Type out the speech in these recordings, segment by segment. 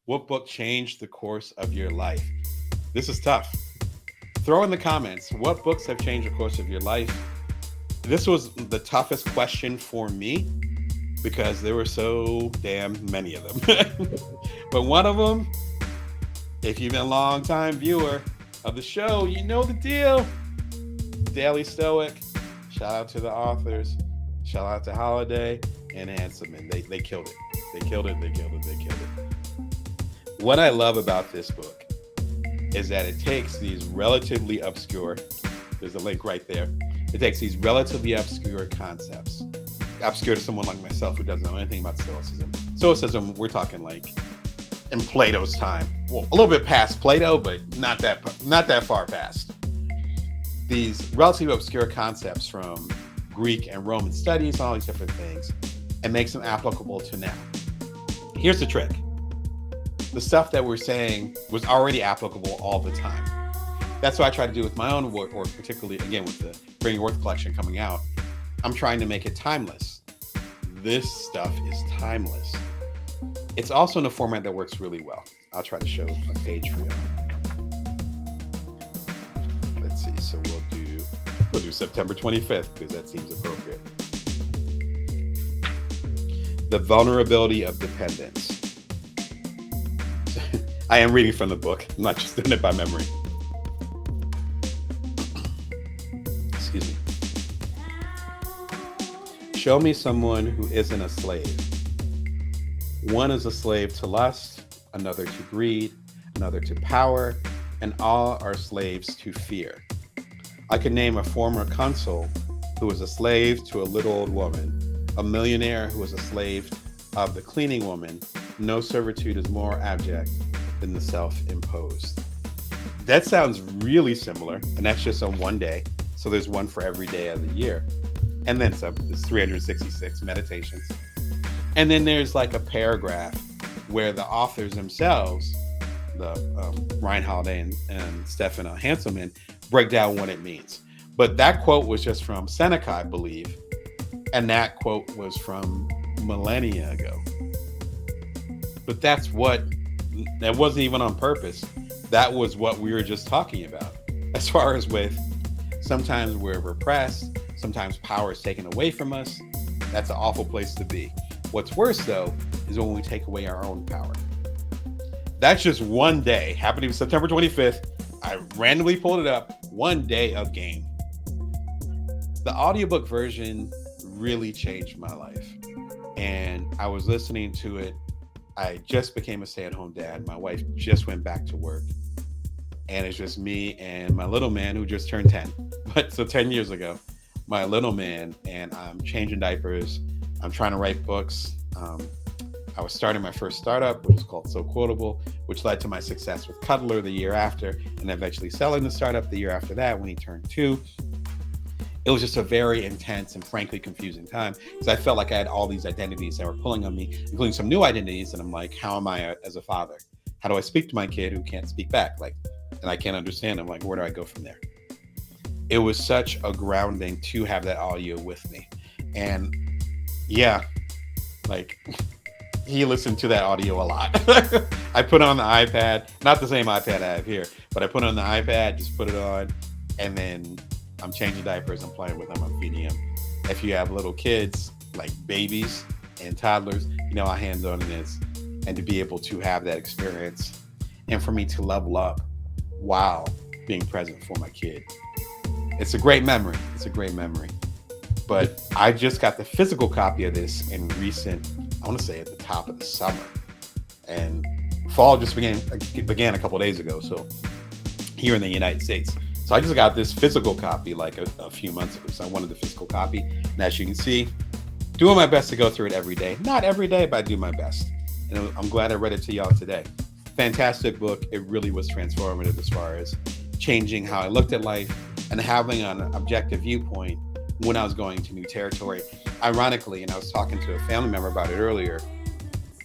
What book changed the course of your life? This is tough. Throw in the comments what books have changed the course of your life. This was the toughest question for me because there were so damn many of them. But one of them, if you've been a long time viewer of the show, you know the deal. Daily Stoic. Shout out to the authors. Shout out to Holiday and Hanselman. They killed it. They killed it. They killed it. They killed it. What I love about this book is that it takes these relatively obscure, there's a link right there. It takes these relatively obscure concepts, obscure to someone like myself who doesn't know anything about Stoicism. Stoicism, we're talking like in Plato's time. Well, a little bit past Plato, but not that far past. These relatively obscure concepts from Greek and Roman studies, all these different things, and makes them applicable to now. Here's the trick. The stuff that we're saying was already applicable all the time. That's what I try to do with my own work, particularly, again, with the Bring Your Worth collection coming out. I'm trying to make it timeless. This stuff is timeless. It's also in a format that works really well. I'll try to show a page for you. Let's see. So we'll do September 25th because that seems appropriate. The vulnerability of dependence. I am reading from the book. I'm not just doing it by memory. Excuse me. Show me someone who isn't a slave. One is a slave to lust, another to greed, another to power, and all are slaves to fear. I could name a former consul who was a slave to a little old woman, a millionaire who was a slave of the cleaning woman. No servitude is more abject than the self-imposed. That sounds really similar, and that's just on one day. So there's one for every day of the year. And then some, there's 366 meditations. And then there's like a paragraph where the authors themselves, the Ryan Holiday and Stefan Hanselman, break down what it means. But that quote was just from Seneca, I believe. And that quote was from millennia ago. But that wasn't even on purpose. That was what we were just talking about. As far as with sometimes we're repressed, sometimes power is taken away from us. That's an awful place to be. What's worse though, is when we take away our own power. That's just one day, happening September 25th. I randomly pulled it up, one day of game. The audiobook version really changed my life. And I was listening to it. I just became a stay-at-home dad. My wife just went back to work. And it's just me and my little man who just turned 10. But so 10 years ago, my little man, and I'm changing diapers. I'm trying to write books. I was starting my first startup, which is called So Quotable, which led to my success with Cuddler the year after, and eventually selling the startup the year after that when he turned 2. It was just a very intense and frankly confusing time because I felt like I had all these identities that were pulling on me, including some new identities. And I'm like, how am I as a father? How do I speak to my kid who can't speak back? And I can't understand. I'm like, where do I go from there? It was such a grounding to have that audio with me. And yeah, he listened to that audio a lot. I put on the iPad, not the same iPad I have here, but I put it on the iPad, just put it on, and then I'm changing diapers, I'm playing with them, I'm feeding them. If you have little kids, like babies and toddlers, you know how hands-on it is. And to be able to have that experience and for me to level up while being present for my kid. It's a great memory. It's a great memory. But I just got the physical copy of this in recent, I want to say at the top of the summer. And fall just began a couple of days ago. So here in the United States. So I just got this physical copy like a few months ago. So I wanted the physical copy. And as you can see, doing my best to go through it every day. Not every day, but I do my best. And I'm glad I read it to y'all today. Fantastic book. It really was transformative as far as changing how I looked at life and having an objective viewpoint when I was going to new territory. Ironically, and I was talking to a family member about it earlier,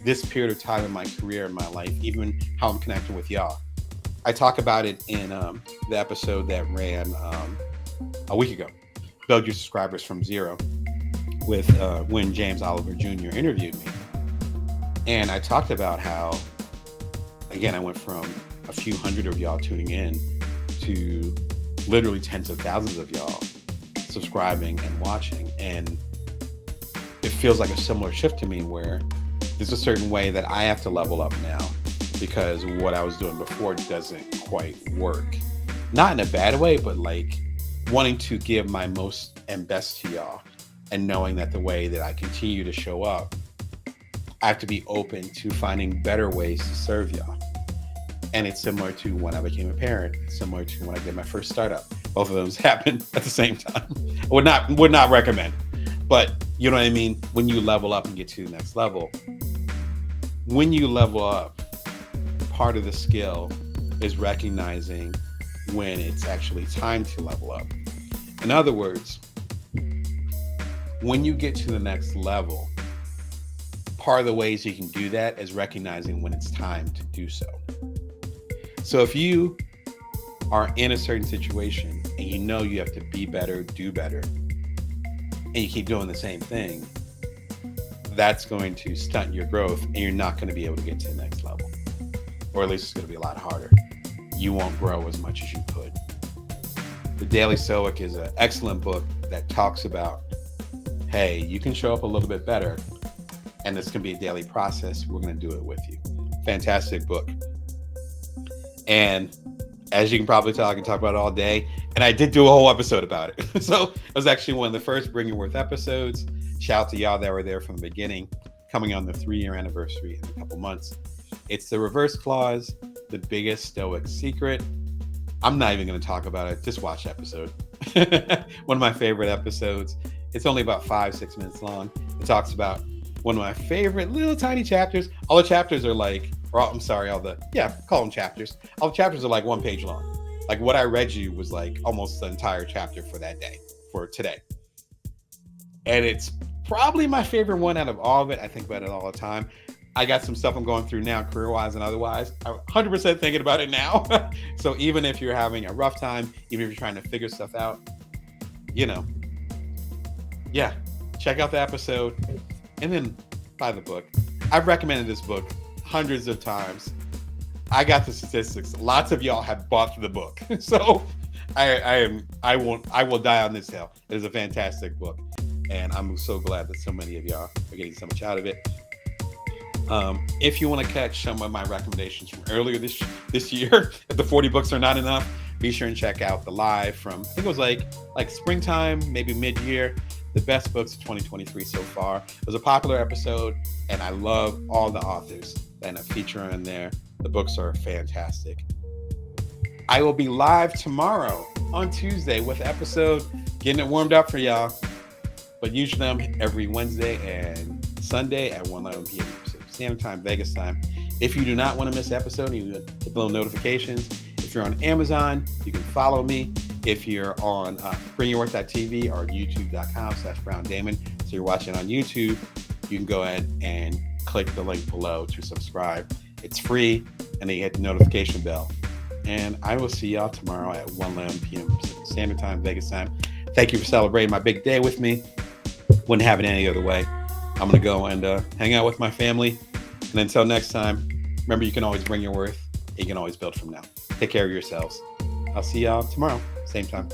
this period of time in my career, in my life, even how I'm connecting with y'all. I talk about it in the episode that ran a week ago, Build Your Subscribers from Zero, with when James Oliver Jr. interviewed me. And I talked about how again, I went from a few hundred of y'all tuning in to literally tens of thousands of y'all subscribing and watching. And it feels like a similar shift to me, where there's a certain way that I have to level up now because what I was doing before doesn't quite work. Not in a bad way, but like wanting to give my most and best to y'all, and knowing that the way that I continue to show up, I have to be open to finding better ways to serve y'all. And it's similar to when I became a parent, similar to when I did my first startup. Both of those happened at the same time. I would not recommend. But you know what I mean? When you level up and get to the next level, when you level up, part of the skill is recognizing when it's actually time to level up. In other words, when you get to the next level, part of the ways you can do that is recognizing when it's time to do so. So if you are in a certain situation and you know you have to be better, do better, and you keep doing the same thing, that's going to stunt your growth and you're not going to be able to get to the next level. Or at least it's going to be a lot harder. You won't grow as much as you could. The Daily Stoic is an excellent book that talks about, hey, you can show up a little bit better, and this can be a daily process. We're going to do it with you. Fantastic book. And as you can probably tell, I can talk about it all day. And I did do a whole episode about it. So it was actually one of the first Bring Your Worth episodes. Shout out to y'all that were there from the beginning, coming on the 3-year anniversary in a couple months. It's the reverse clause, the biggest Stoic secret. I'm not even going to talk about it. Just watch the episode. One of my favorite episodes. It's only about 5-6 minutes long. It talks about one of my favorite little tiny chapters. All the chapters are like, call them chapters. All the chapters are like 1 page long. Like what I read you was like almost the entire chapter for that day, for today. And it's probably my favorite one out of all of it. I think about it all the time. I got some stuff I'm going through now, career-wise and otherwise. I'm 100% thinking about it now. So even if you're having a rough time, even if you're trying to figure stuff out, check out the episode and then buy the book. I've recommended this book hundreds of times. I got the statistics. Lots of y'all have bought the book. So I will die on this hill. It is a fantastic book. And I'm so glad that so many of y'all are getting so much out of it. If you want to catch some of my recommendations from earlier this year, if the 40 books are not enough, be sure and check out the live from, I think it was like springtime, maybe mid-year, the best books of 2023 so far. It was a popular episode, and I love all the authors that I feature in there. The books are fantastic. I will be live tomorrow on Tuesday with the episode, getting it warmed up for y'all. But usually I'm every Wednesday and Sunday at 1:11 p.m. Standard Time, Vegas time. If you do not want to miss an episode, you hit the little notifications. If you're on Amazon, you can follow me. If you're on bringyourworth.tv or youtube.com/BrownDamon, so you're watching on YouTube, you can go ahead and click the link below to subscribe. It's free, and then you hit the notification bell. And I will see y'all tomorrow at 1:11 p.m. Standard Time, Vegas time. Thank you for celebrating my big day with me. Wouldn't have it any other way. I'm going to go and hang out with my family. And until next time, remember, you can always bring your worth. You can always build from now. Take care of yourselves. I'll see y'all tomorrow, same time.